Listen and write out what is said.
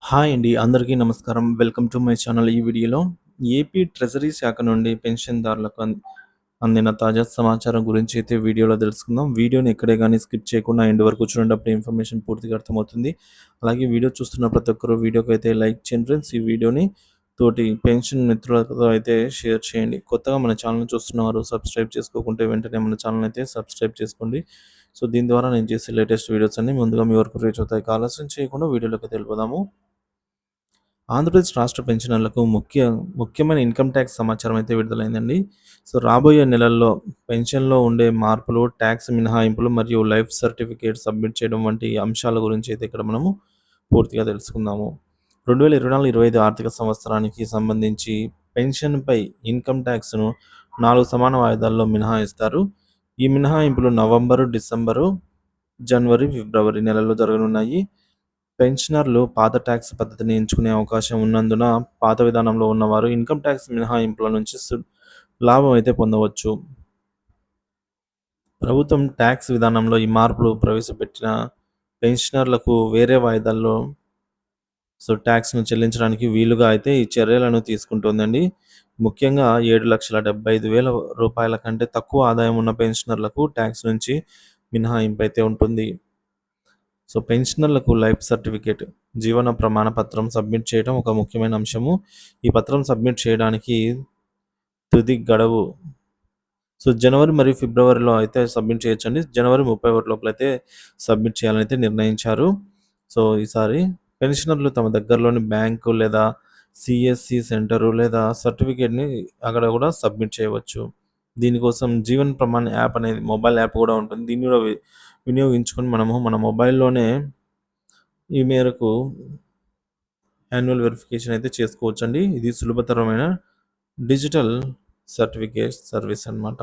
Hi అండి. అందరికీ నమస్కారం. Welcome to my channel. ఈ వీడియోలో ఏపీ ట్రెజరీ శాఖ నుండి పెన్షన్‌దారులకు అందిన తాజా సమాచారం గురించి అయితే వీడియోలో తెలుసుకుందాం. వీడియోని ఎక్కడే గాని స్కిప్ చేయకుండా ఎండ్ వరకు చూడండి. అప్పుడే ఇన్ఫర్మేషన్ పూర్తిగా అర్థమవుతుంది. అలాగే వీడియో చూస్తున్న ప్రతి ఒక్కరు వీడియోకైతే లైక్ చేయండి ఫ్రెండ్స్. ఈ వీడియోని తోటి పెన్షన్ మిత్రులతో అయితే షేర్ చేయండి. కొత్తగా మన ఛానల్‌ని చూస్తున్నవారు సబ్స్క్రైబ్ చేసుకోకుంటే వెంటనే మన ఛానల్‌ని అయితే సబ్స్క్రైబ్ చేసుకోండి. సో, దీని ద్వారా నేను చేసే లేటెస్ట్ వీడియోస్ అన్నీ ముందుగా మీ వరకు రీచ్ అవుతాయి. ఆలస్యం చేయకుండా వీడియోలోకి వెళ్ళిపోదాము. ఆంధ్రప్రదేశ్ రాష్ట్ర పెన్షనర్లకు ముఖ్యమైన ఇన్కమ్ ట్యాక్స్ సమాచారం అయితే విడుదలైందండి. సో, రాబోయే నెలల్లో పెన్షన్‌లో ఉండే మార్పులు, ట్యాక్స్ మినహాయింపులు మరియు లైఫ్ సర్టిఫికేట్ సబ్మిట్ చేయడం వంటి అంశాల గురించి అయితే ఇక్కడ మనము పూర్తిగా తెలుసుకుందాము. 2024, 25 ఆర్థిక సంవత్సరానికి సంబంధించి పెన్షన్‌పై ఇన్కమ్ ట్యాక్స్‌ను 4 సమాన వాయిదాల్లో మినహాయిస్తారు. ఈ మినహాయింపులు నవంబరు, డిసెంబరు, జనవరి, ఫిబ్రవరి నెలల్లో జరగనున్నాయి. పెన్షనర్లు పాత ట్యాక్స్ పద్ధతిని ఎంచుకునే అవకాశం ఉన్నందున పాత విధానంలో ఉన్నవారు ఇన్కమ్ ట్యాక్స్ మినహాయింపుల నుంచి లాభం అయితే పొందవచ్చు. ప్రభుత్వం ట్యాక్స్ విధానంలో ఈ మార్పులు ప్రవేశపెట్టిన పెన్షనర్లకు వేరే వాయిదాల్లో ట్యాక్స్‌ను చెల్లించడానికి వీలుగా అయితే ఈ చర్యలను తీసుకుంటోందండి. ముఖ్యంగా రూ. 7,75,000 కంటే తక్కువ ఆదాయం ఉన్న పెన్షనర్లకు ట్యాక్స్ నుంచి మినహాయింపు అయితే ఉంటుంది. పెన్షనర్లకు లైఫ్ సర్టిఫికేట్, జీవన ప్రమాణ పత్రం సబ్మిట్ చేయడం ఒక ముఖ్యమైన అంశము. ఈ పత్రం సబ్మిట్ చేయడానికి తుది గడువు జనవరి మరియు ఫిబ్రవరిలో అయితే సబ్మిట్ చేయొచ్చండి. జనవరి 31 లోపలైతే సబ్మిట్ చేయాలని నిర్ణయించారు. ఈసారి పెన్షనర్లు తమ దగ్గరలోని బ్యాంకు లేదా సీఎస్‌సి సెంటరు లేదా సర్టిఫికేట్‌ని అక్కడ కూడా సబ్మిట్ చేయవచ్చు. దీనికోసం జీవన్ ప్రమాణ్ యాప్ అనేది మొబైల్ యాప్ కూడా ఉంటుంది. దీన్ని కూడా వినియోగించుకొని మనము మన మొబైల్‌లోనే ఈ మేరకు యాన్యువల్ వెరిఫికేషన్ అయితే చేసుకోవచ్చండి. ఇది సులభతరమైన డిజిటల్ సర్టిఫికేట్ సర్వీస్ అన్నమాట.